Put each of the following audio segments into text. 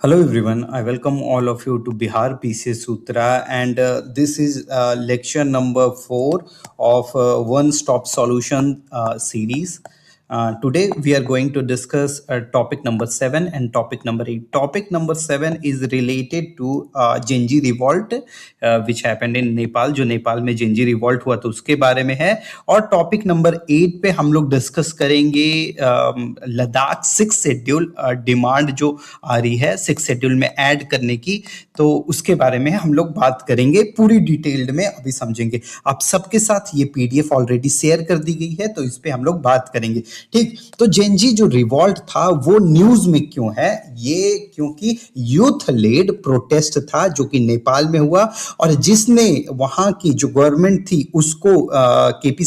Hello everyone, I welcome all of you to Bihar PCA Sutra, and this is lecture number 4 of One Stop Solution series. Today we are going to discuss topic number 7 and topic number 8. Topic number 7 is related to Genji revolt which happened in Nepal. जो नेपाल में Genji revolt हुआ तो उसके बारे में है, और topic number 8 पे हम लोग डिस्कस करेंगे लद्दाख 6 शेड्यूल डिमांड जो आ रही है 6 शेड्यूल में ऐड करने की, तो उसके बारे में हम लोग बात करेंगे पूरी डिटेल्ड में, अभी समझेंगे। आप सबके साथ ये पीडीएफ ऑलरेडी शेयर कर दी गई है, तो इस पे हम लोग बात करेंगे। ठीक, तो जेनजी जो रिवॉल्ट था वो न्यूज में क्यों है? ये क्योंकि यूथ लेड प्रोटेस्ट था जो कि नेपाल में हुआ, और जिसने वहां की जो गवर्नमेंट थी उसको केपी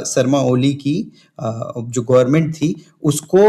शर्मा ओली की जो गवर्नमेंट थी उसको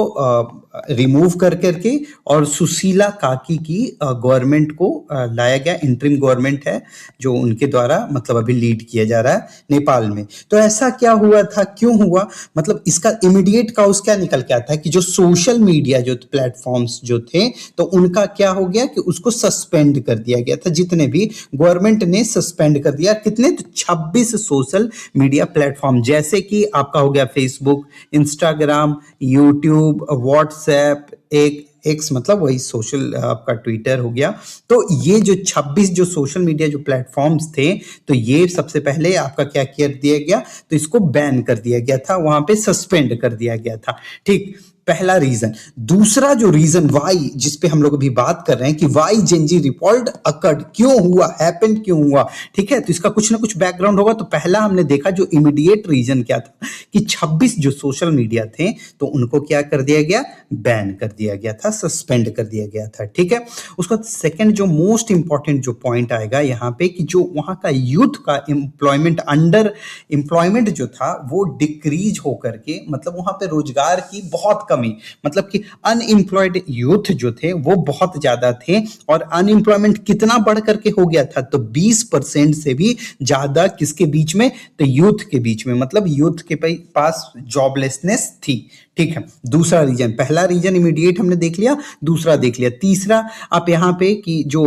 रिमूव कर करके और सुशीला काकी की गवर्नमेंट को लाया गया। इंटरिम गवर्नमेंट है जो उनके द्वारा मतलब अभी लीड किया जा रहा है नेपाल में। तो ऐसा क्या हुआ था, क्यों हुआ, मतलब इसका इमीडिएट काउज क्या निकल के आता है कि जो सोशल मीडिया जो प्लेटफॉर्म्स जो थे तो उनका क्या हो गया कि उसको सस्पेंड कर दिया गया था। जितने भी गवर्नमेंट ने सस्पेंड कर दिया, कितने, तो 26 सोशल मीडिया प्लेटफॉर्म, जैसे कि आपका हो गया Facebook, Instagram, YouTube, WhatsApp, x मतलब वही सोशल आपका ट्विटर हो गया। तो ये जो 26 जो सोशल मीडिया जो प्लेटफॉर्म्स थे, तो ये सबसे पहले आपका क्या कर दिया गया, तो इसको बैन कर दिया गया था, वहां पे सस्पेंड कर दिया गया था। ठीक, पहला रीजन। दूसरा जो रीजन वाई जिस पे हम लोग अभी बात कर रहे हैं कि वाई जेनजी रिवॉल्ट अकर्ड, क्यों हुआ, हैपन क्यों हुआ, ठीक है, तो इसका कुछ ना कुछ बैकग्राउंड होगा। तो पहला हमने देखा जो इमीडिएट रीजन क्या था कि 26 जो सोशल मीडिया थे तो उनको क्या कर दिया गया, बैन कर दिया गया था, सस्पेंड कर दिया गया था। ठीक है, उसका सेकंड जो मोस्ट इंपॉर्टेंट जो पॉइंट आएगा यहाँ पे कि जो वहां का यूथ का एम्प्लॉयमेंट, अंडर एम्प्लॉयमेंट जो था वो डिक्रीज होकर के, मतलब वहां पे रोजगार की बहुत कमी, मतलब कि अनएम्प्लॉयड यूथ जो थे वो बहुत ज्यादा थे, और अनएम्प्लॉयमेंट कितना बढ़ करके हो गया था, तो 20% से भी ज्यादा किसके बीच में, तो यूथ के बीच में, मतलब यूथ के पास जॉबलेसनेस थी। ठीक है, दूसरा रीजन, पहला रीजन इमीडिएट हमने देख लिया, दूसरा देख लिया, तीसरा आप यहाँ पे कि जो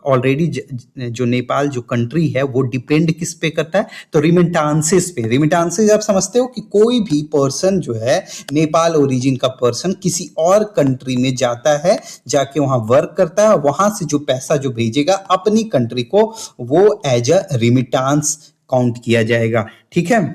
ऑलरेडी जो नेपाल जो कंट्री है वो डिपेंड किस पे करता है, तो रिमिटांसेस पे। रिमिटांसेस आप समझते हो कि कोई भी पर्सन जो है नेपाल ओरिजिन का पर्सन किसी और कंट्री में जाता है, जाके वहां वर्क करता है, वहां से जो पैसा जो भेजेगा अपनी कंट्री को वो एज अ रिमिटांस काउंट किया जाएगा। ठीक है,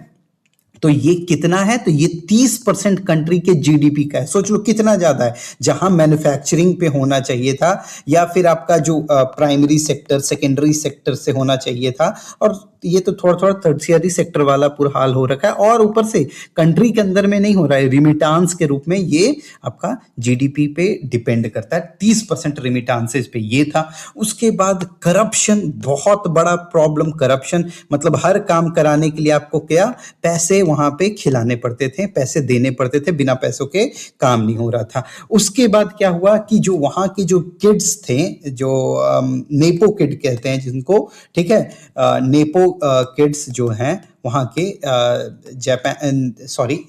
तो ये कितना है, तो ये 30% कंट्री के जीडीपी का है। सोच लो कितना ज्यादा है, जहां मैन्युफैक्चरिंग पे होना चाहिए था, या फिर आपका जो प्राइमरी सेक्टर सेकेंडरी सेक्टर से होना चाहिए था, और ये तो थोड़ा थोड़ा टर्शियरी सेक्टर वाला पूरा हाल हो रखा है, और ऊपर से कंट्री के अंदर में नहीं हो रहा है, रिमिटांस के रूप में ये आपका जीडीपी पे डिपेंड करता है। 30% रिमिटांसेस पे ये था। उसके बाद करप्शन, बहुत बड़ा प्रॉब्लम करप्शन, मतलब हर काम कराने के लिए आपको क्या पैसे वहां पे खिलाने पड़ते थे, पैसे देने पड़ते थे, बिना पैसों के काम नहीं हो रहा था। उसके बाद क्या हुआ कि जो वहां के जो किड्स थे, जो नेपो किड कहते हैं जिनको, ठीक है, नेपो किड्स जो हैं वहाँ के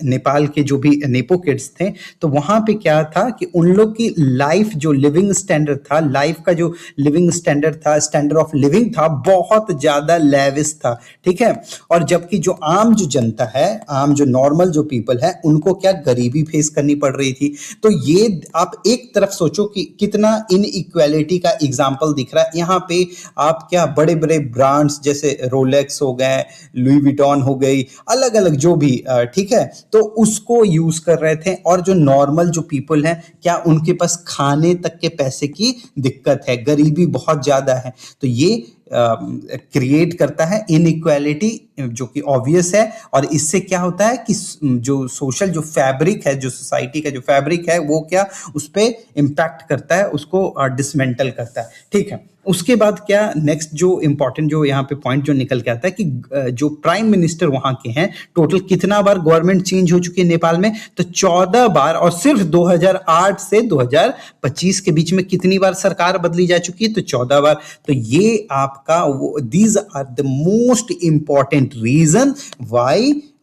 नेपाल के जो भी नेपो किड्स थे, तो वहाँ पे क्या था कि उन लोग की लाइफ जो लिविंग स्टैंडर्ड था, लाइफ का जो लिविंग स्टैंडर्ड था, स्टैंडर्ड ऑफ लिविंग था, बहुत ज़्यादा लेविश था। ठीक है, और जबकि जो आम जो जनता है, आम जो नॉर्मल जो पीपल है, उनको क्या गरीबी फेस करनी पड़ रही थी। तो ये आप एक तरफ सोचो कि कितना इनइक्वालिटी का एग्जाम्पल दिख रहा है यहाँ पे। आप क्या बड़े बड़े ब्रांड्स जैसे रोलेक्स हो गए, लुई विटॉन हो गई, अलग अलग जो भी, ठीक है, तो उसको यूज कर रहे थे, और जो नॉर्मल जो पीपल हैं क्या उनके पास खाने तक के पैसे की दिक्कत है, गरीबी बहुत ज्यादा है। तो ये क्रिएट करता है इनइक्वालिटी जो कि ऑब्वियस है, और इससे क्या होता है कि जो सोशल जो फैब्रिक है, जो सोसाइटी का जो फैब्रिक है वो क्या उस पर इम्पैक्ट करता है, उसको डिसमेंटल करता है। ठीक है, उसके बाद क्या नेक्स्ट जो इंपॉर्टेंट जो यहाँ पे पॉइंट जो निकल के आता है कि जो प्राइम मिनिस्टर वहां के हैं, टोटल कितना बार गवर्नमेंट चेंज हो चुकी है नेपाल में, तो 14 बार, और सिर्फ 2008 से 2025 के बीच में कितनी बार सरकार बदली जा चुकी है, तो 14 बार। तो ये आपका these are the most important reason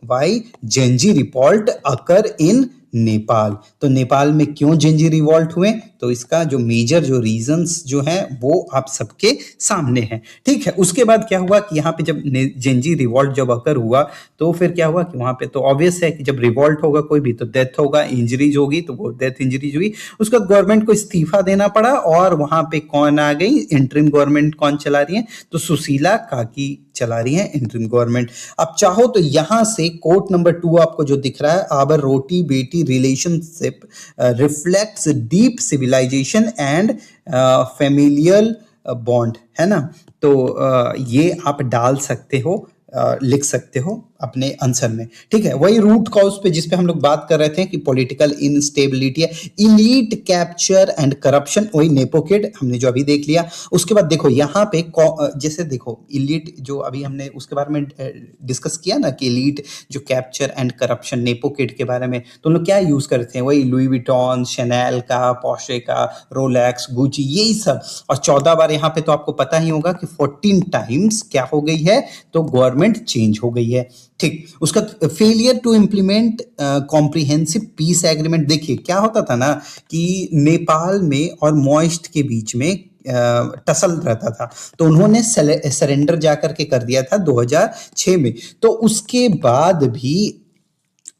why Genji revolt occur in Nepal. तो नेपाल में क्यों जेंजी रिवॉल्ट हुए, तो इसका जो मेजर जो रीजंस जो हैं वो आप सबके सामने हैं। ठीक है, उसके बाद क्या हुआ कि यहाँ पे जब जेंजी रिवॉल्ट जब अकर हुआ तो फिर क्या हुआ कि वहाँ पे तो ऑब्वियस है कि जब रिवॉल्ट होगा कोई भी तो डेथ होगा, इंजरीज होगी, तो वो डेथ इंजरीज हुई। उसके बाद गवर्नमेंट को इस्तीफा देना पड़ा और वहाँ पे कौन आ गई, इंटरिम गवर्नमेंट कौन चला रही है, तो सुशीला काकी चला रही है इंटरिम गवर्नमेंट। अब चाहो तो यहां से कोट नंबर 2 आपको जो दिख रहा है, our roti beti relationship reflects deep civilization and familial bond, है ना। तो ये आप डाल सकते हो, लिख सकते हो अपने आंसर में। ठीक है, वही रूट कॉज पे जिस पे हम लोग बात कर रहे थे कि पॉलिटिकल इनस्टेबिलिटी है, इलीट कैप्चर एंड करप्शन, वही नेपोकिड हमने जो अभी देख लिया। उसके बाद देखो यहाँ पे जैसे देखो इलीट जो अभी हमने उसके बारे में डिस्कस किया ना कि इलीट जो कैप्चर एंड करप्शन नेपोकिड के बारे में, तो हम लोग क्या यूज करते हैं, वही लुई विटॉन, शैनल का, पोर्शे का, रोलेक्स, गुची, यही सब। और 14 बार यहाँ पे तो आपको पता ही होगा कि 14 टाइम्स क्या हो गई है, तो गवर्नमेंट चेंज हो गई है। ठीक, उसका failure to implement comprehensive peace agreement, देखिए क्या होता था ना कि नेपाल में और मॉइस्ट के बीच में टसल रहता था, तो उन्होंने सरेंडर जाकर के कर दिया था 2006 में। तो उसके बाद भी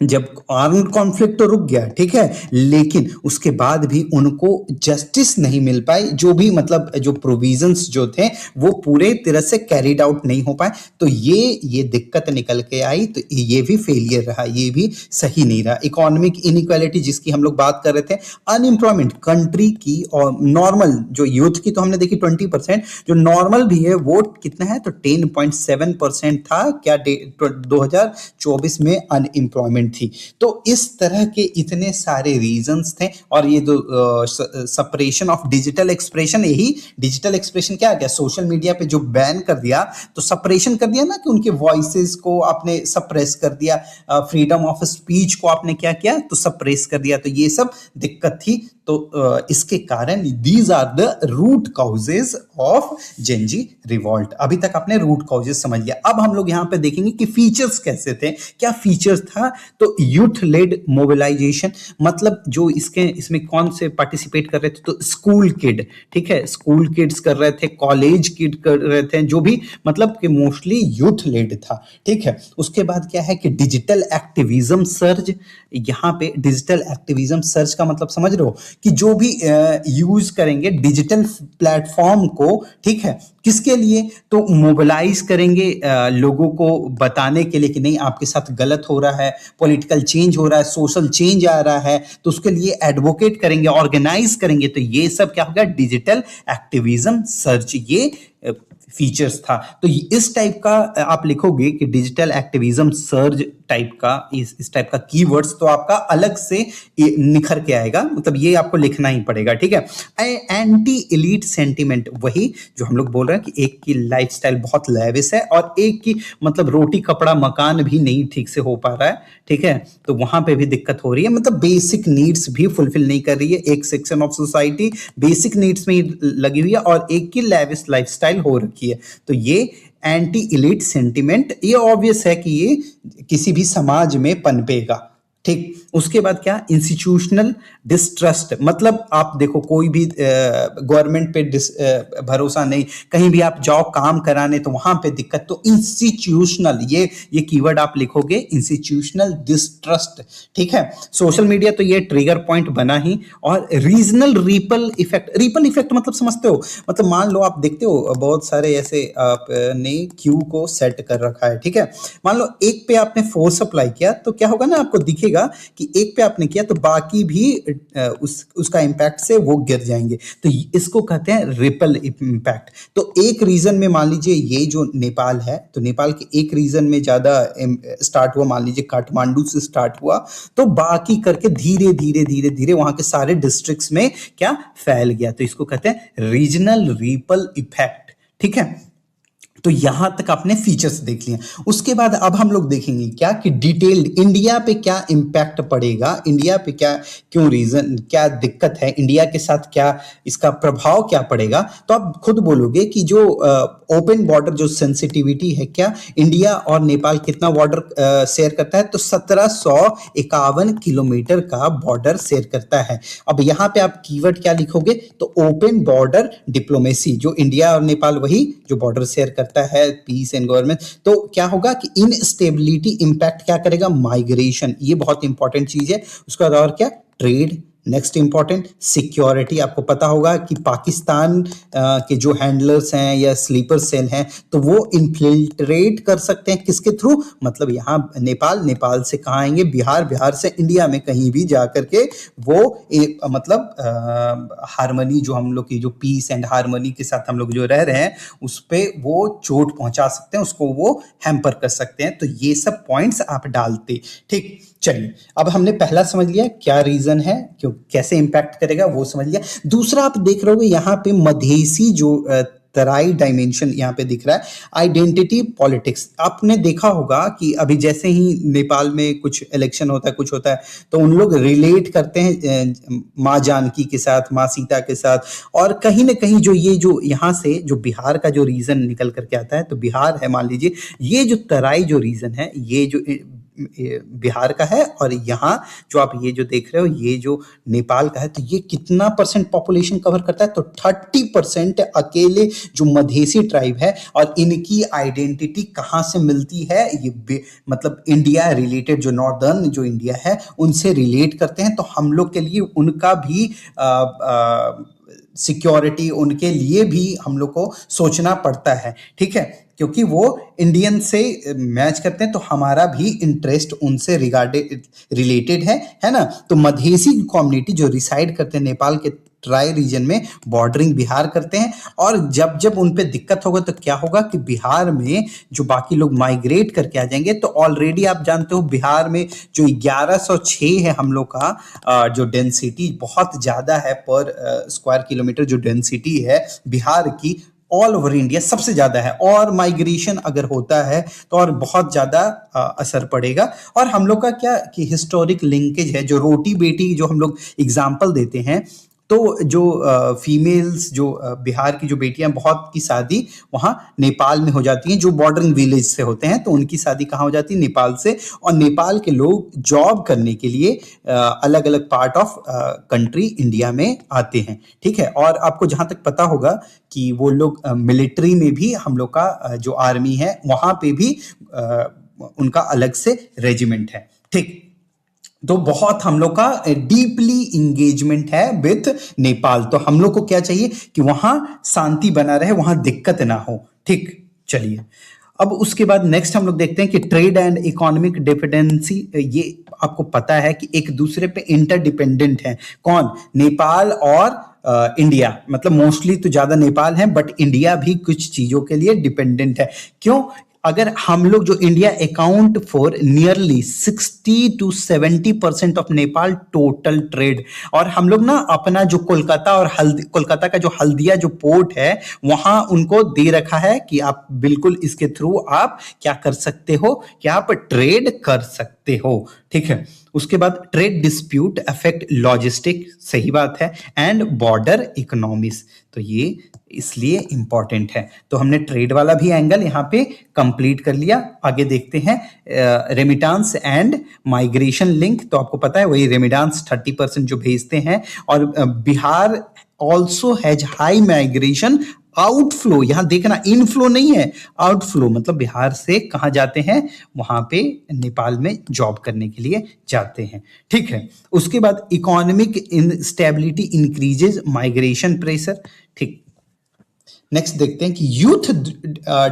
जब आर्म्ड कॉन्फ्लिक्ट तो रुक गया, ठीक है, लेकिन उसके बाद भी उनको जस्टिस नहीं मिल पाई, जो भी मतलब जो प्रोविजंस जो थे वो पूरे तरह से कैरिड आउट नहीं हो पाए। तो ये दिक्कत निकल के आई, तो ये भी फेलियर रहा, ये भी सही नहीं रहा। इकोनॉमिक इनइक्वालिटी जिसकी हम लोग बात कर रहे थे, अनएम्प्लॉयमेंट कंट्री की, और नॉर्मल जो यूथ की तो हमने देखी 20%, जो नॉर्मल भी है वो कितना है, तो 10.7% था क्या 2024 में अनएम्प्लॉयमेंट थी। तो इस तरह के इतने सारे रीजंस थे। और ये जो सप्रेशन ऑफ डिजिटल एक्सप्रेशन, यही डिजिटल एक्सप्रेशन क्या आ गया, सोशल मीडिया पे जो बैन कर दिया, तो सप्रेशन कर दिया ना कि उनके वॉइसेस को आपने सप्रेस कर दिया, फ्रीडम ऑफ स्पीच को आपने क्या किया, तो सप्रेस कर दिया। तो ये सब दिक्कत थी। तो इसके कारण these are the root causes of Gen Z revolt. अभी तक आपने रूट कॉजेज समझ लिया। अब हम लोग यहां पे देखेंगे कि फीचर्स कैसे थे, क्या फीचर्स था। तो यूथ लेड मोबिलाइजेशन, मतलब जो इसमें कौन से पार्टिसिपेट कर रहे थे, तो स्कूल किड, ठीक है, स्कूल किड्स कर रहे थे, कॉलेज किड कर रहे थे, जो भी मतलब कि मोस्टली यूथ लेड था। ठीक है, उसके बाद क्या है कि डिजिटल एक्टिविज्म सर्ज। यहाँ पे डिजिटल एक्टिविज्म सर्च का मतलब समझ रहे हो कि जो भी यूज करेंगे डिजिटल प्लेटफॉर्म को, ठीक है, किसके लिए, तो मोबिलाइज करेंगे लोगों को बताने के लिए कि नहीं आपके साथ गलत हो रहा है, पॉलिटिकल चेंज हो रहा है, सोशल चेंज आ रहा है, तो उसके लिए एडवोकेट करेंगे, ऑर्गेनाइज करेंगे। तो ये सब क्या होगा, डिजिटल एक्टिविज्म सर्च, ये फीचर्स था। तो इस टाइप का आप लिखोगे कि डिजिटल एक्टिविज्म सर्ज टाइप का, इस टाइप का कीवर्ड्स, तो आपका अलग से निखर के आएगा, मतलब ये आपको लिखना ही पड़ेगा। ठीक है, एंटी एलीट सेंटिमेंट, वही जो हम लोग बोल रहे हैं कि एक की लाइफस्टाइल बहुत लैविश है और एक की मतलब रोटी कपड़ा मकान भी नहीं ठीक से हो पा रहा है। ठीक है, तो वहां पे भी दिक्कत हो रही है, मतलब बेसिक नीड्स भी फुलफिल नहीं कर रही है। एक section of society basic needs में ही लगी हुई है और एक की लैविश लाइफस्टाइल हो रखी है। तो ये एंटी एलीट सेंटिमेंट, ये ऑब्वियस है कि ये किसी भी समाज में पनपेगा। ठीक, उसके बाद क्या, इंस्टीट्यूशनल डिस्ट्रस्ट, मतलब आप देखो कोई भी गवर्नमेंट पे भरोसा नहीं, कहीं भी आप जाओ काम कराने तो वहां पे दिक्कत। तो इंस्टीट्यूशनल, ये कीवर्ड आप लिखोगे, इंस्टीट्यूशनल डिस्ट्रस्ट। ठीक है, सोशल मीडिया तो ये ट्रिगर पॉइंट बना ही। और regional ripple effect, ripple effect मतलब समझते हो, मतलब मान लो आप देखते हो बहुत सारे ऐसे आपने क्यू को सेट कर रखा है। ठीक है, मान लो एक पे आपने फोर्स अप्लाई किया तो क्या होगा ना, आपको दिखेगा कि एक पे आपने किया तो बाकी भी उसका इंपैक्ट से वो गिर जाएंगे। तो इसको कहते हैं रिपल इंपैक्ट। तो एक रीजन में मान लीजिए ये जो नेपाल है, तो नेपाल के एक रीजन में ज्यादा स्टार्ट हुआ, मान लीजिए काठमांडू से स्टार्ट हुआ, तो बाकी करके धीरे धीरे धीरे धीरे वहां के सारे डिस्ट्रिक्ट्स में क्या फैल गया। तो इसको कहते हैं रीजनल रिपल इफेक्ट। ठीक है, तो यहां तक आपने फीचर्स देख लिए। उसके बाद अब हम लोग देखेंगे क्या कि डिटेल्ड इंडिया पे क्या इम्पैक्ट पड़ेगा, इंडिया पे क्या, क्यों रीजन, क्या दिक्कत है, इंडिया के साथ क्या इसका प्रभाव क्या पड़ेगा। तो आप खुद बोलोगे कि जो ओपन बॉर्डर जो सेंसिटिविटी है, क्या इंडिया और नेपाल कितना बॉर्डर शेयर करता है, तो 1751 किलोमीटर का बॉर्डर शेयर करता है। अब यहाँ पे आप कीवर्ड क्या लिखोगे, तो ओपन बॉर्डर डिप्लोमेसी, जो इंडिया और नेपाल वही जो बॉर्डर शेयर करता है, पीस एंड गवर्नमेंट। तो क्या होगा कि इनस्टेबिलिटी इंपैक्ट क्या करेगा, माइग्रेशन, ये बहुत इंपॉर्टेंट चीज है। उसके बाद और क्या, ट्रेड। नेक्स्ट इंपॉर्टेंट सिक्योरिटी, आपको पता होगा कि पाकिस्तान के जो हैंडलर्स हैं या स्लीपर सेल हैं, तो वो इन्फिल्ट्रेट कर सकते हैं किसके थ्रू, मतलब यहाँ नेपाल, नेपाल से कहाँ आएंगे, बिहार, बिहार से इंडिया में कहीं भी जा करके वो मतलब हारमोनी जो हम लोग की, जो पीस एंड हारमोनी के साथ हम लोग जो रह रहे हैं, उस पर वो चोट पहुंचा सकते हैं, उसको वो हैम्पर कर सकते हैं। तो ये सब पॉइंट्स आप डालते। ठीक, चलिए अब हमने पहला समझ लिया क्या रीजन है, क्यों कैसे इंपैक्ट करेगा वो समझ लिया। दूसरा आप देख रहे हो यहाँ पे मधेसी जो तराई डायमेंशन यहाँ पे दिख रहा है, आइडेंटिटी पॉलिटिक्स। आपने देखा होगा कि अभी जैसे ही नेपाल में कुछ इलेक्शन होता है, कुछ होता है, तो उन लोग रिलेट करते हैं माँ जानकी के साथ, माँ सीता के साथ। और कहीं ना कहीं जो ये जो यहाँ से जो बिहार का जो रीजन निकल करके आता है, तो बिहार है मान लीजिए, ये जो तराई जो रीजन है, ये जो बिहार का है, और यहाँ जो आप ये जो देख रहे हो ये जो नेपाल का है, तो ये कितना परसेंट पॉपुलेशन कवर करता है, तो 30% अकेले जो मधेसी ट्राइब है। और इनकी आइडेंटिटी कहाँ से मिलती है, ये मतलब इंडिया रिलेटेड, जो नॉर्दर्न जो इंडिया है उनसे रिलेट करते हैं। तो हम लोग के लिए उनका भी सिक्योरिटी, उनके लिए भी हम लोग को सोचना पड़ता है, ठीक है, क्योंकि वो इंडियन से मैच करते हैं, तो हमारा भी इंटरेस्ट उनसे रिलेटेड है ना। तो मधेसी कम्युनिटी जो रिसाइड करते हैं नेपाल के ट्राई रीजन में, बॉर्डरिंग बिहार करते हैं, और जब जब उन पे दिक्कत होगा तो क्या होगा कि बिहार में जो बाकी लोग माइग्रेट करके आ जाएंगे। तो ऑलरेडी आप जानते हो बिहार में जो 1106 है हम लोग का जो डेंसिटी बहुत ज्यादा है पर स्क्वायर किलोमीटर, जो डेंसिटी है बिहार की ऑल ओवर इंडिया सबसे ज्यादा है। और माइग्रेशन अगर होता है तो और बहुत ज्यादा असर पड़ेगा। और हम लोग का क्या कि हिस्टोरिक लिंकेज है, जो रोटी बेटी जो हम लोग एग्जाम्पल देते हैं, तो जो फीमेल्स जो बिहार की जो बेटियां बहुत की शादी वहाँ नेपाल में हो जाती हैं, जो बॉर्डरिंग विलेज से होते हैं, तो उनकी शादी कहाँ हो जाती है, नेपाल से। और नेपाल के लोग जॉब करने के लिए अलग अलग पार्ट ऑफ कंट्री इंडिया में आते हैं, ठीक है। और आपको जहाँ तक पता होगा कि वो लोग मिलिट्री में भी, हम लोग का जो आर्मी है वहाँ पे भी उनका अलग से रेजिमेंट है, ठीक। तो बहुत हम लोग का डीपली इंगेजमेंट है विथ नेपाल। तो हम लोग को क्या चाहिए कि वहां शांति बना रहे, वहां दिक्कत ना हो, ठीक। चलिए अब उसके बाद नेक्स्ट हम लोग देखते हैं कि ट्रेड एंड इकोनॉमिक डिपेंडेंसी। ये आपको पता है कि एक दूसरे पे इंटरडिपेंडेंट है, कौन, नेपाल और इंडिया। मतलब मोस्टली तो ज्यादा नेपाल है, बट इंडिया भी कुछ चीजों के लिए डिपेंडेंट है। क्यों, अगर हम लोग जो India account for nearly 60 to 70% of Nepal total trade. और हम लोग ना अपना जो कोलकाता और कोलकाता का जो हल्दिया जो पोर्ट है, वहां उनको दे रखा है कि आप बिल्कुल इसके थ्रू आप क्या कर सकते हो, कि आप ट्रेड कर सकते हो, ठीक है। उसके बाद ट्रेड डिस्प्यूट अफेक्ट लॉजिस्टिक, सही बात है, एंड बॉर्डर इकोनॉमीज। तो ये इसलिए इंपॉर्टेंट है। तो हमने ट्रेड वाला भी एंगल यहाँ पे कंप्लीट कर लिया। आगे देखते हैं रेमिटांस एंड माइग्रेशन लिंक। तो आपको पता है वही रेमिटांस 30% जो भेजते हैं, और Bihar also has high migration outflow. यहां देखना इनफ्लो नहीं है, आउटफ्लो, मतलब बिहार से कहां जाते हैं, वहां पे नेपाल में जॉब करने के लिए जाते हैं, ठीक है। उसके बाद economic instability increases migration pressure, ठीक। नेक्स्ट देखते हैं कि यूथ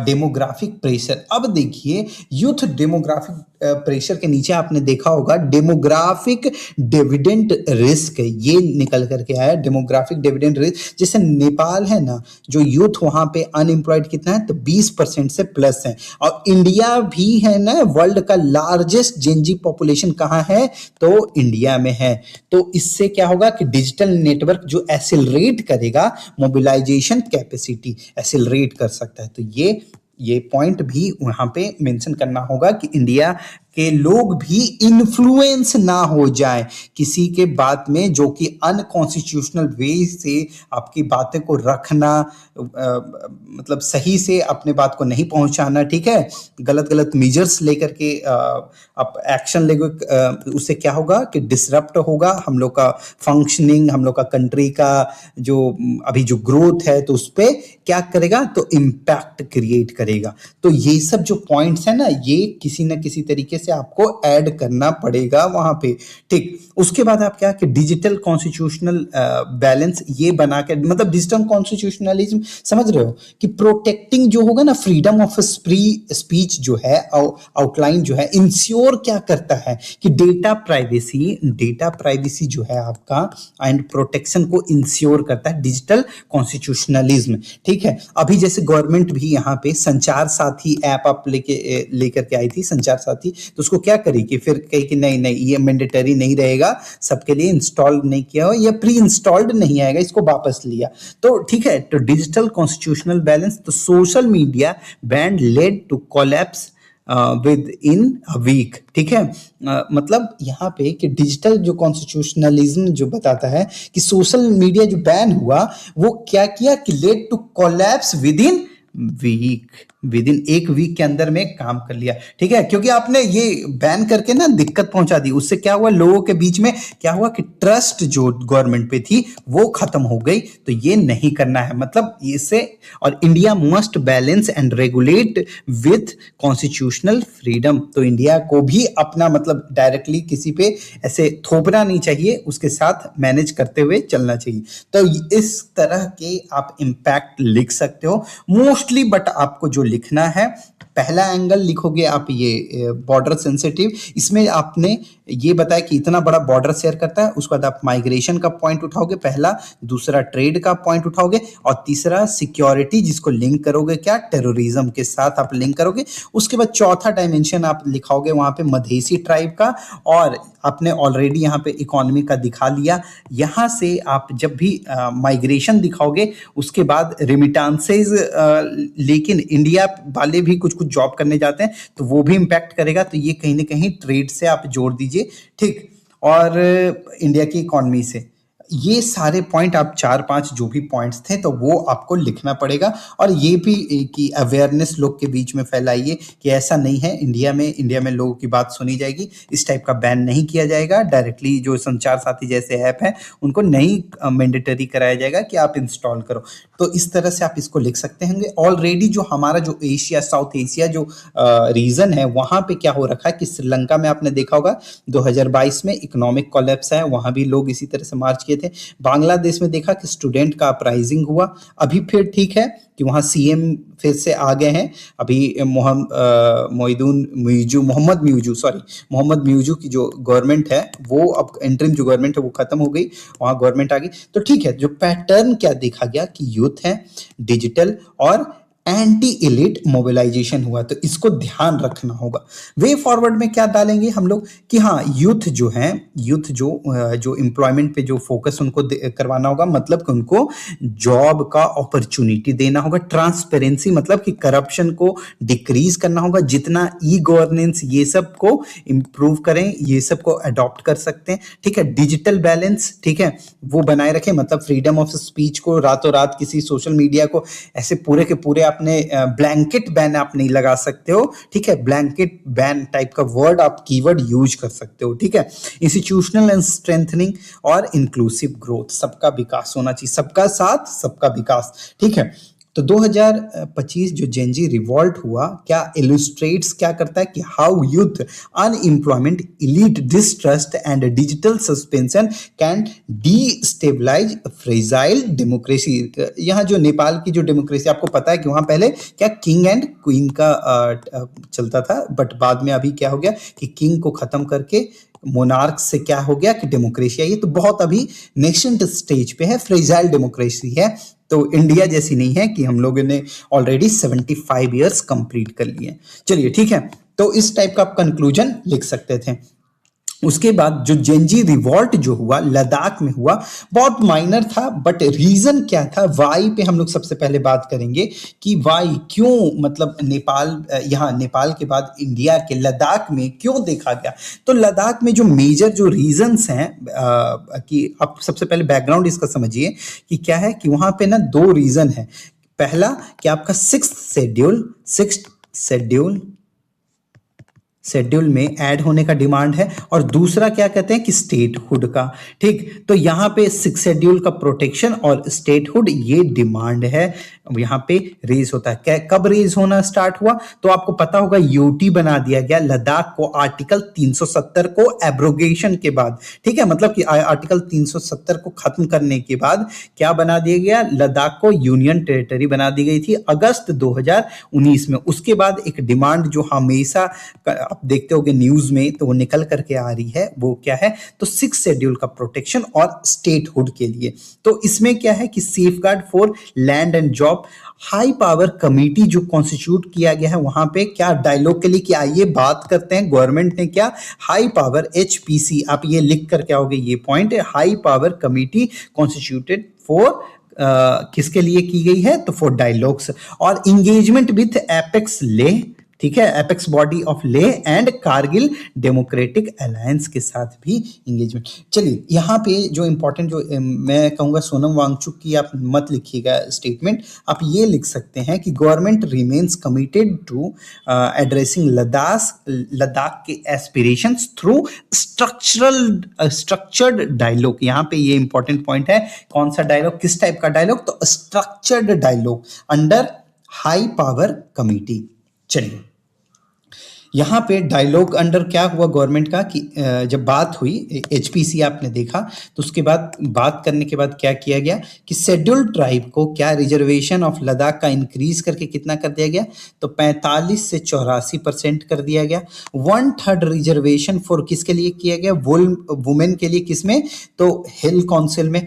डेमोग्राफिक प्रेशर। अब देखिए यूथ डेमोग्राफिक प्रेशर के नीचे आपने देखा होगा डेमोग्राफिक डिविडेंड रिस्क, ये निकल करके आया डेमोग्राफिक डिविडेंड रिस्क। जैसे नेपाल है ना, जो यूथ वहां पे अनएम्प्लॉयड कितना है, तो 20% से प्लस है। और इंडिया भी है ना, वर्ल्ड का लार्जेस्ट जेनजी पॉपुलेशन कहाँ है, तो इंडिया में है। तो इससे क्या होगा कि डिजिटल नेटवर्क जो एक्सेलरेट करेगा मोबिलाइजेशन कैपेसिटी, एक्सेलरेट कर सकता है। तो ये ये पॉइंट भी वहां पे मेंशन करना होगा कि इंडिया के लोग भी इन्फ्लुएंस ना हो जाए किसी के बात में, जो कि अनकॉन्स्टिट्यूशनल वे से आपकी बातें को रखना, मतलब सही से अपने बात को नहीं पहुंचाना, ठीक है, गलत गलत मेजर्स लेकर के आप एक्शन लेकर उससे क्या होगा कि डिसरप्ट होगा हम लोग का फंक्शनिंग, हम लोग का कंट्री का जो अभी जो ग्रोथ है, तो उस पर क्या करेगा, तो इम्पैक्ट क्रिएट करेगा। तो ये सब जो पॉइंट्स है ना, ये किसी ना किसी तरीके से आपको ऐड करना पड़ेगा वहां पे, ठीक। उसके बाद आप क्या कि डिजिटल कॉन्स्टिट्यूशनल बैलेंस ये बना के, मतलब डिजिटल कॉन्स्टिट्यूशनलिज्म समझ रहे हो कि प्रोटेक्टिंग जो होगा ना फ्रीडम ऑफ स्पीच जो है, आउटलाइन जो है, इंश्योर क्या करता है कि डेटा प्राइवेसी जो है आपका एंड प्रोटेक्शन को इंश्योर करता है डिजिटल कॉन्स्टिट्यूशनलिज्म, ठीक है। अभी जैसे गवर्नमेंट भी यहाँ पे संचार साथी ऐप आप लेकर के आई थी, संचार साथी, तो उसको क्या करी कि फिर कही कि नहीं नहीं ये मैंडेटरी नहीं रहेगा सबके लिए, इंस्टॉल नहीं किया हो या प्री इंस्टॉल्ड नहीं आएगा, इसको वापस लिया। तो ठीक है, तो डिजिटल कॉन्स्टिट्यूशनल बैलेंस, तो social media banned led to collapse within a week, ठीक है। मतलब यहाँ पे कि डिजिटल जो कॉन्स्टिट्यूशनलिज्म जो बताता है कि सोशल मीडिया जो बैन हुआ वो क्या किया कि led to collapse within एक वीक के अंदर में काम कर लिया, ठीक है, क्योंकि आपने ये बैन करके ना दिक्कत पहुंचा दी। उससे क्या हुआ, लोगों के बीच में क्या हुआ कि ट्रस्ट जो गवर्नमेंट पे थी वो खत्म हो गई। तो ये नहीं करना है, मतलब इससे, और India must balance and regulate with constitutional freedom. तो इंडिया को भी अपना मतलब डायरेक्टली किसी पे ऐसे थोपना नहीं चाहिए, उसके साथ मैनेज करते हुए चलना चाहिए। तो इस तरह के आप इम्पैक्ट लिख सकते हो मोस्टली, बट आपको जो लिखना है, पहला एंगल लिखोगे आप ये बॉर्डर सेंसिटिव, इसमें आपने ये बताया कि इतना बड़ा बॉर्डर शेयर करता है, उसके बाद आप माइग्रेशन का पॉइंट उठाओगे पहला, दूसरा ट्रेड का पॉइंट उठाओगे, और तीसरा सिक्योरिटी, जिसको लिंक करोगे क्या, टेररिज्म के साथ आप लिंक करोगे। उसके बाद चौथा डायमेंशन आप लिखाओगे वहां पे मधेसी ट्राइब का, और आपने ऑलरेडी यहाँ पे इकोनॉमी का दिखा लिया। यहाँ से आप जब भी माइग्रेशन दिखाओगे उसके बाद रिमिटांसेज, लेकिन इंडिया वाले भी कुछ कुछ जॉब करने जाते हैं तो वो भी इम्पैक्ट करेगा, तो ये कहीं ना कहीं ट्रेड से आप जोड़ दीजिए, ठीक, और इंडिया की इकोनॉमी से। ये सारे पॉइंट आप 4-5 जो भी पॉइंट्स थे तो वो आपको लिखना पड़ेगा, और ये भी कि अवेयरनेस लोग के बीच में फैलाइए कि ऐसा नहीं है, इंडिया में लोगों की बात सुनी जाएगी, इस टाइप का बैन नहीं किया जाएगा, डायरेक्टली जो संचार साथी जैसे ऐप हैं उनको नहीं मैंडेटरी कराया जाएगा कि आप इंस्टॉल करो। तो इस तरह से आप इसको लिख सकते होंगे। ऑलरेडी जो हमारा जो एशिया, साउथ एशिया जो रीजन है, वहाँ पे क्या हो रखा है कि श्रीलंका में आपने देखा होगा 2022 में इकोनॉमिक कोलैप्स है, वहाँ भी लोग इसी तरह से मार्च किए थे। बांग्लादेश में देखा कि स्टूडेंट का अपराइजिंग हुआ, अभी फिर ठीक है कि वहाँ सीएम फिर से आ गए हैं। अभी मोहम्मद म्यूजू की जो गवर्नमेंट है वो अब इंटरिम जो गवर्नमेंट है वो खत्म हो गई, वहाँ गवर्नमेंट आ गई। तो ठीक है, जो पैटर्न क्या देखा गया कि यूथ है, डिजिटल और एंटी इलिट मोबिलाइजेशन हुआ, तो इसको ध्यान रखना होगा। वे फॉरवर्ड में क्या डालेंगे हम लोग कि हाँ, यूथ जो एम्प्लॉयमेंट पे जो फोकस उनको करवाना होगा, मतलब कि उनको जॉब का अपॉर्चुनिटी देना होगा। ट्रांसपेरेंसी मतलब कि करप्शन को डिक्रीज करना होगा, जितना ई गवर्नेंस ये सब को इम्प्रूव करें, ये सब को अडॉप्ट कर सकते हैं, ठीक है। डिजिटल बैलेंस, ठीक है, वो बनाए रखें, मतलब फ्रीडम ऑफ स्पीच को रातों रात किसी सोशल मीडिया को ऐसे पूरे के पूरे आपने ब्लैंकेट बैन आप नहीं लगा सकते हो, ठीक है। ब्लैंकेट बैन टाइप का वर्ड आप कीवर्ड यूज कर सकते हो, ठीक है। इंस्टीट्यूशनल एंड स्ट्रेंथनिंग और इंक्लूसिव ग्रोथ, सबका विकास होना चाहिए, सबका साथ सबका विकास, ठीक है। तो 2025 जो जेनजी रिवॉल्ट हुआ क्या इलस्ट्रेट्स क्या करता है कि how youth unemployment, elite distrust and digital suspension can destabilise fragile democracy. यहाँ जो नेपाल की जो डेमोक्रेसी आपको पता है कि वहाँ पहले क्या किंग एंड क्वीन का चलता था, बट बाद में अभी क्या हो गया कि किंग को खत्म करके मोनार्क से क्या हो गया कि डेमोक्रेसी आई है। तो बहुत अभी नेशनल स्टेज पे है, फ्रेजाइल डेमोक्रेसी है, तो इंडिया जैसी नहीं है कि हम लोगों ने ऑलरेडी 75 ईयर्स कंप्लीट कर लिए। चलिए ठीक है, तो इस टाइप का आप कंक्लूजन लिख सकते थे। उसके बाद जो जेंजी रिवॉल्ट जो हुआ लद्दाख में हुआ, बहुत माइनर था, बट रीजन क्या था, वाई पे हम लोग सबसे पहले बात करेंगे कि वाई क्यों, मतलब नेपाल, यहाँ नेपाल के बाद इंडिया के लद्दाख में क्यों देखा गया। तो लद्दाख में जो मेजर जो रीजंस हैं, कि आप सबसे पहले बैकग्राउंड इसका समझिए कि क्या है, कि वहां पे ना दो रीजन है। पहला कि आपका सिक्स्थ शेड्यूल में ऐड होने का डिमांड है, और दूसरा क्या कहते हैं कि स्टेटहुड का। ठीक, तो यहाँ पे सिक्स शेड्यूल का प्रोटेक्शन और स्टेटहुड ये डिमांड है, यहाँ पे रेज होता है। कब रेज होना स्टार्ट हुआ, तो आपको पता होगा यूटी बना दिया गया लद्दाख को आर्टिकल 370 को एब्रोगेशन के बाद। ठीक है, मतलब कि आर्टिकल 370 को खत्म करने के बाद क्या बना दिया गया, लद्दाख को यूनियन टेरिटरी बना दी गई थी अगस्त 2019 में। उसके बाद एक डिमांड जो हमेशा आप देखते होगे न्यूज में, तो वो निकल करके आ रही है, वो क्या है, तो सिक्स शेड्यूल का प्रोटेक्शन और स्टेटहुड के लिए। तो इसमें क्या है कि safeguard for land and job, high power committee जो कॉन्स्टिट्यूट किया गया है, वहां पे क्या डायलॉग के लिए, कि आइए बात करते हैं गवर्नमेंट ने क्या, हाई पावर एचपीसी, आप ये लिख कर क्या होगे, ये पॉइंट है, high power committee constituted for किसके लिए की गई है, तो फॉर डायलॉग्स और इंगेजमेंट विथ एपेक्स ले, ठीक है, एपेक्स बॉडी ऑफ ले एंड कारगिल डेमोक्रेटिक अलायंस के साथ भी इंगेजमेंट। चलिए यहाँ पे जो इंपॉर्टेंट, जो मैं कहूँगा सोनम वांगचुक की आप मत लिखिएगा स्टेटमेंट, आप ये लिख सकते हैं कि government remains committed to addressing Ladakh के एस्पिरेशंस थ्रू स्ट्रक्चर्ड डायलॉग। यहाँ पे ये इंपॉर्टेंट पॉइंट है, कौन सा डायलॉग, किस टाइप का डायलॉग, तो structured dialogue under high power committee. चलिए यहाँ पे डायलॉग अंडर क्या हुआ गवर्नमेंट का, कि जब बात हुई एचपीसी आपने देखा, तो उसके बाद बात करने के बाद क्या किया गया कि शेड्यूल्ड ट्राइब को क्या रिजर्वेशन ऑफ लद्दाख का इंक्रीज करके कितना कर दिया गया, तो 45 से 84% कर दिया गया। 1/3 रिजर्वेशन फॉर किसके लिए किया गया, वुमेन के लिए, किसमें, तो हिल काउंसिल में।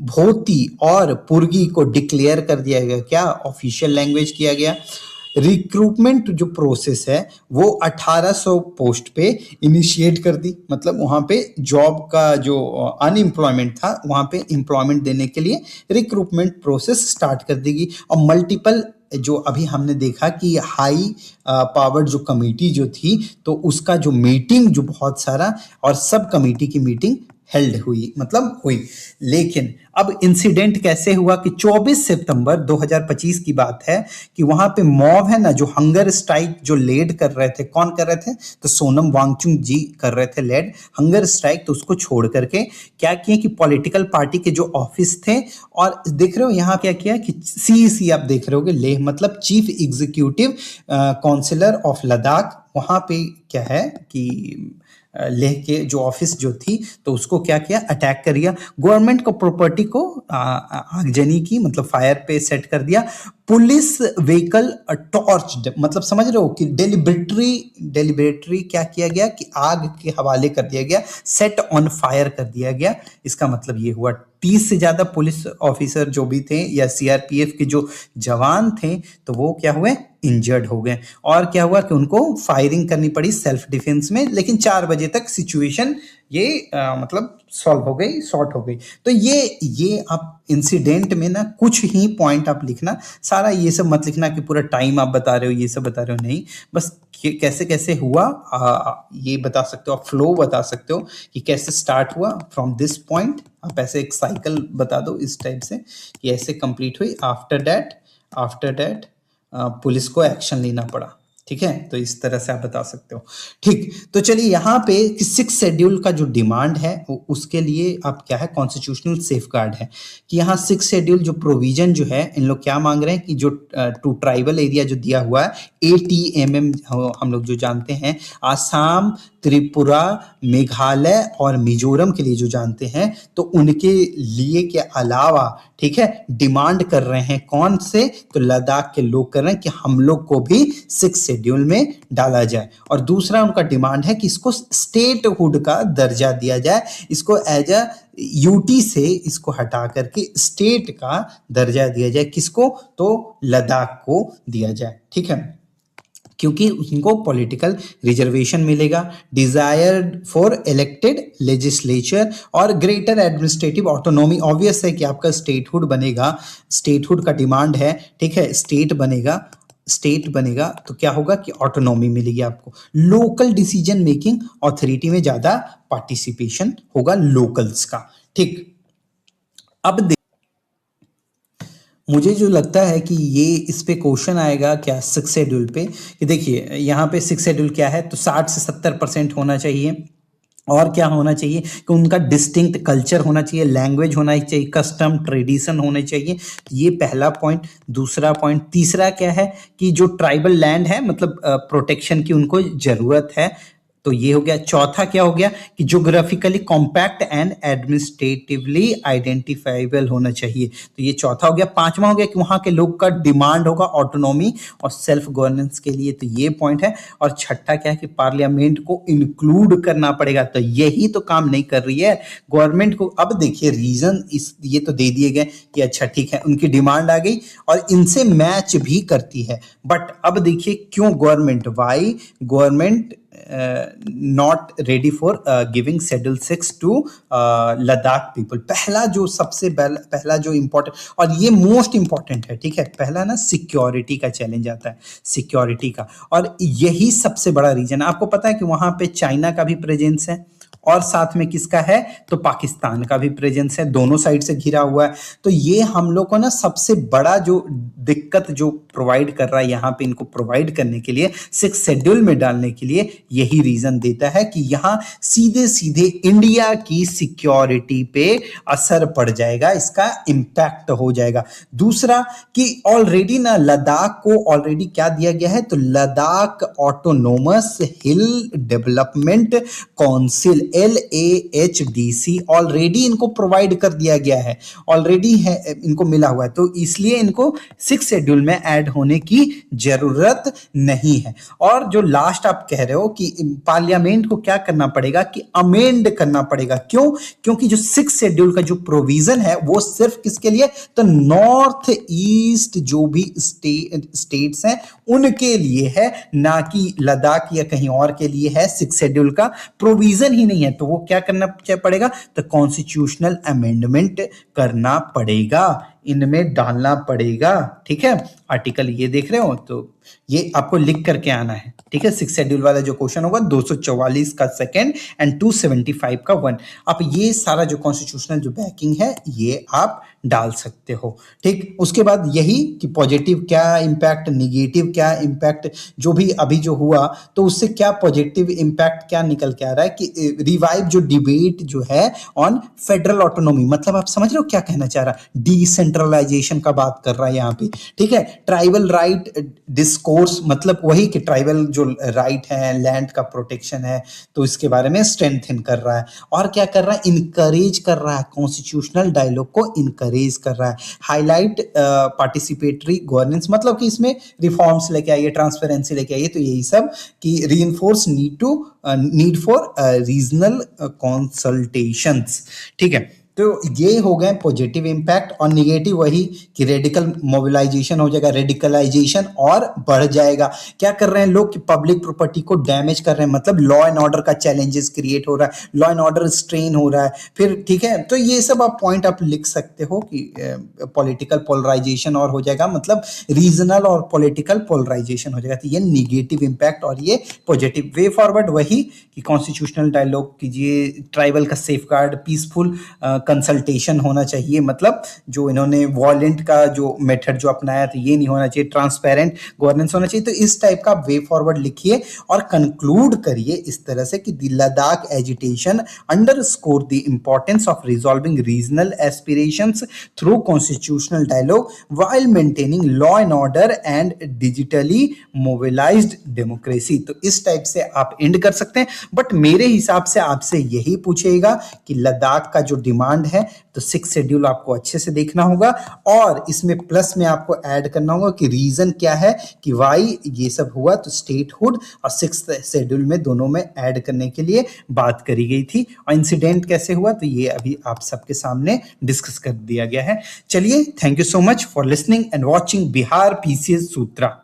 भोती और पुर्गी को डिक्लेयर कर दिया गया, क्या ऑफिशियल लैंग्वेज किया गया। रिक्रूटमेंट जो प्रोसेस है वो 1800 पोस्ट पे इनिशिएट कर दी, मतलब वहां पे जॉब का जो अनएम्प्लॉयमेंट था वहां पे एम्प्लॉयमेंट देने के लिए रिक्रूटमेंट प्रोसेस स्टार्ट कर देगी। और मल्टीपल जो अभी हमने देखा कि हाई पावर जो कमेटी जो थी, तो उसका जो मीटिंग जो बहुत सारा और सब कमेटी की मीटिंग हेल्ड हुई, मतलब हुई। लेकिन अब इंसिडेंट कैसे हुआ कि 24 सितंबर 2025 की बात है कि वहां पे मॉब है ना, जो हंगर स्ट्राइक जो लेड कर रहे थे, कौन कर रहे थे, तो सोनम वांगचुक जी कर रहे थे लेड हंगर स्ट्राइक। तो उसको छोड़ करके क्या किए कि पॉलिटिकल पार्टी के जो ऑफिस थे, और देख रहे हो यहाँ क्या किया कि सीईसी आप देख रहे होगे, लेह मतलब chief executive councillor of Ladakh, वहां पे क्या है कि लेह के जो ऑफिस जो थी, तो उसको क्या किया, अटैक कर दिया। गवर्नमेंट को प्रॉपर्टी को आगजनी की, मतलब फायर पे सेट कर दिया। पुलिस व्हीकल टॉर्च, मतलब समझ रहे हो कि डेलिबरेटरी क्या किया गया कि आग के हवाले कर दिया गया, सेट ऑन फायर कर दिया गया। इसका मतलब ये हुआ 30 से ज्यादा पुलिस ऑफिसर जो भी थे या सीआरपीएफ के जो जवान थे, तो वो क्या हुए, इंजर्ड हो गए। और क्या हुआ कि उनको फायरिंग करनी पड़ी सेल्फ डिफेंस में, लेकिन 4 बजे तक सिचुएशन ये मतलब सॉल्व हो गई, सॉर्ट हो गई। तो ये आप इंसिडेंट में ना कुछ ही पॉइंट आप लिखना, सारा ये सब मत लिखना कि पूरा टाइम आप बता रहे हो, ये सब बता रहे हो, नहीं, बस कैसे कैसे हुआ ये बता सकते हो, आप फ्लो बता सकते हो कि कैसे स्टार्ट हुआ फ्रॉम दिस पॉइंट। आप ऐसे एक साइकिल बता दो इस टाइप से कि ऐसे कंप्लीट हुई, आफ्टर दैट पुलिस को एक्शन लेना पड़ा। ठीक है, तो इस तरह से आप बता सकते हो। ठीक, तो चलिए यहाँ पे कि 6 शेड्यूल का जो डिमांड है उसके लिए आप क्या है, कॉन्स्टिट्यूशनल सेफगार्ड है कि यहाँ 6 शेड्यूल जो प्रोविजन जो है, इन लोग क्या मांग रहे हैं कि जो टू ट्राइबल एरिया जो दिया हुआ है ATMM, हम लोग जो जानते हैं, आसाम, त्रिपुरा, मेघालय और मिजोरम के लिए जो जानते हैं, तो उनके लिए के अलावा, ठीक है, डिमांड कर रहे हैं कौन से, तो लद्दाख के लोग कर रहे हैं कि हम लोग को भी 6 शेड्यूल में डाला जाए। और दूसरा उनका डिमांड है कि इसको स्टेटहुड का दर्जा दिया जाए, इसको एज अ यूटी से इसको हटा करके स्टेट का दर्जा दिया जाए, किसको, तो लद्दाख को दिया जाए। ठीक है, क्योंकि उनको पॉलिटिकल रिजर्वेशन मिलेगा, डिजायर्ड फॉर इलेक्टेड लेजिस्लेचर और ग्रेटर एडमिनिस्ट्रेटिव ऑटोनॉमी। ऑब्वियस है कि आपका स्टेटहुड बनेगा, स्टेटहुड का डिमांड है, ठीक है, स्टेट बनेगा तो क्या होगा कि ऑटोनॉमी मिलेगी आपको, लोकल डिसीजन मेकिंग अथॉरिटी में ज्यादा पार्टिसिपेशन होगा लोकल्स का। ठीक, अब मुझे जो लगता है कि ये इस पे क्वेश्चन आएगा क्या 6 शेड्यूल पे, कि देखिए यहाँ पे 6 शेड्यूल क्या है, तो 60 से 70% होना चाहिए। और क्या होना चाहिए कि उनका डिस्टिंक्ट कल्चर होना चाहिए, लैंग्वेज होना चाहिए, कस्टम ट्रेडिशन होने चाहिए। ये पहला पॉइंट। दूसरा पॉइंट, तीसरा क्या है कि जो ट्राइबल लैंड है मतलब प्रोटेक्शन की उनको जरूरत है, तो ये हो गया। चौथा क्या हो गया कि geographically compact and administratively identifiable होना चाहिए, तो ये चौथा हो गया। पांचवा हो गया कि वहां के लोग का डिमांड होगा ऑटोनॉमी और सेल्फ गवर्नेंस के लिए, तो ये पॉइंट है। और छठा क्या है कि पार्लियामेंट को इंक्लूड करना पड़ेगा, तो यही तो काम नहीं कर रही है गवर्नमेंट को। अब देखिए रीजन इस ये तो दे दिए गए कि अच्छा ठीक है उनकी डिमांड आ गई और इनसे मैच भी करती है, बट अब देखिए क्यों government, why government not ready for giving schedule 6 to Ladakh people. पहला जो सबसे पहला जो इंपॉर्टेंट और ये मोस्ट इंपॉर्टेंट है, ठीक है, पहला ना सिक्योरिटी का चैलेंज आता है, सिक्योरिटी का, और यही सबसे बड़ा रीजन है। आपको पता है कि वहां पे चाइना का भी प्रेजेंस है और साथ में किसका है, तो पाकिस्तान का भी प्रेजेंस है, दोनों साइड से घिरा हुआ है। तो ये हम लोग को ना सबसे बड़ा जो दिक्कत जो प्रोवाइड कर रहा है यहाँ पे, इनको प्रोवाइड करने के लिए 6 शेड्यूल में डालने के लिए यही रीजन देता है कि यहाँ सीधे सीधे इंडिया की सिक्योरिटी पे असर पड़ जाएगा, इसका इंपैक्ट हो जाएगा। दूसरा कि ऑलरेडी ना लद्दाख को ऑलरेडी क्या दिया गया है, तो लद्दाख ऑटोनोमस हिल डेवलपमेंट काउंसिल LAHDC ऑलरेडी इनको प्रोवाइड कर दिया गया है, ऑलरेडी है, इनको मिला हुआ है, तो इसलिए इनको 6 शेड्यूल में ऐड होने की जरूरत नहीं है। और जो लास्ट आप कह रहे हो कि पार्लियामेंट को क्या करना पड़ेगा कि अमेंड करना पड़ेगा, क्यों, क्योंकि जो 6 शेड्यूल का जो प्रोविजन है वो सिर्फ किसके लिए, तो नॉर्थ ईस्ट जो भी स्टेट्स हैं उनके लिए है, ना कि लद्दाख या कहीं और के लिए है। 6 शेड्यूल का प्रोविजन ही नहीं है, तो वो क्या करना पड़ेगा, तो कॉन्स्टिट्यूशनल अमेंडमेंट करना पड़ेगा, इनमें डालना पड़ेगा। ठीक है, आर्टिकल ये देख रहे हो, तो ये आपको लिख करके आना है। ठीक है, 6 शेड्यूल वाला जो क्वेश्चन होगा 244 का सेकंड एंड 275 का 1, आप ये सारा जो कॉन्स्टिट्यूशनल जो बैकिंग है ये आप डाल सकते हो। ठीक, उसके बाद यही कि पॉजिटिव क्या इम्पैक्ट, निगेटिव क्या इम्पैक्ट, जो भी अभी जो हुआ तो उससे क्या पॉजिटिव इम्पैक्ट क्या निकल के आ रहा है कि रिवाइव जो डिबेट जो है ऑन फेडरल ऑटोनॉमी, मतलब आप समझ रहे हो क्या कहना चाह रहा है, डिसेंट्रलाइजेशन का बात कर रहा है यहाँ पे। ठीक है, ट्राइबल राइट डिस्कोर्स, मतलब वही कि ट्राइबल जो राइट है, लैंड का प्रोटेक्शन है, तो इसके बारे में स्ट्रेंथन कर रहा है। और क्या कर रहा है, इनकरेज कर रहा है, कॉन्स्टिट्यूशनल डायलॉग को इनकरेज कर रहा है। हाईलाइट पार्टिसिपेटरी गवर्नेंस, मतलब कि इसमें रिफॉर्म्स लेके आइए, ट्रांसपेरेंसी लेके आइए, तो यही सब कि reinforce need for regional consultations. ठीक है, तो ये हो गए पॉजिटिव इम्पैक्ट। और निगेटिव वही कि रेडिकल मोबिलाइजेशन हो जाएगा, रेडिकलाइजेशन और बढ़ जाएगा। क्या कर रहे हैं लोग कि पब्लिक प्रॉपर्टी को डैमेज कर रहे हैं, मतलब लॉ एंड ऑर्डर का चैलेंजेस क्रिएट हो रहा है, लॉ एंड ऑर्डर स्ट्रेन हो रहा है फिर। ठीक है, तो ये सब आप पॉइंट आप लिख सकते हो कि पॉलिटिकल पोलराइजेशन और हो जाएगा, मतलब रीजनल और पॉलिटिकल पोलराइजेशन हो जाएगा। तो ये निगेटिव इम्पैक्ट और ये पॉजिटिव। वे फॉरवर्ड वही कि कॉन्स्टिट्यूशनल डायलॉग कीजिए, ट्राइबल का सेफगार्ड, पीसफुल कंसल्टेशन होना चाहिए, मतलब जो इन्होंने वॉलेंट का जो मेथड जो अपनाया था ये नहीं होना चाहिए, ट्रांसपेरेंट गवर्नेंस होना चाहिए। तो इस टाइप का वे फॉरवर्ड लिखिए और कंक्लूड करिए इस तरह से कि the Ladakh agitation underscore the importance of resolving regional aspirations through constitutional dialogue while maintaining law and order and digitally mobilized democracy. तो इस टाइप से आप एंड कर सकते हैं, बट मेरे हिसाब से आपसे यही पूछेगा कि लद्दाख का जो डिमांड है, तो 6 शेड्यूल आपको अच्छे से देखना होगा और इसमें प्लस में आपको ऐड करना होगा कि रीजन क्या है कि वाई ये सब हुआ। तो स्टेटहुड और 6th शेड्यूल में दोनों में ऐड करने के लिए बात करी गई थी। और इंसिडेंट कैसे हुआ, तो ये अभी आप सबके सामने डिस्कस कर दिया गया है। चलिए, thank you so much for listening and watching Bihar PCS Sutra.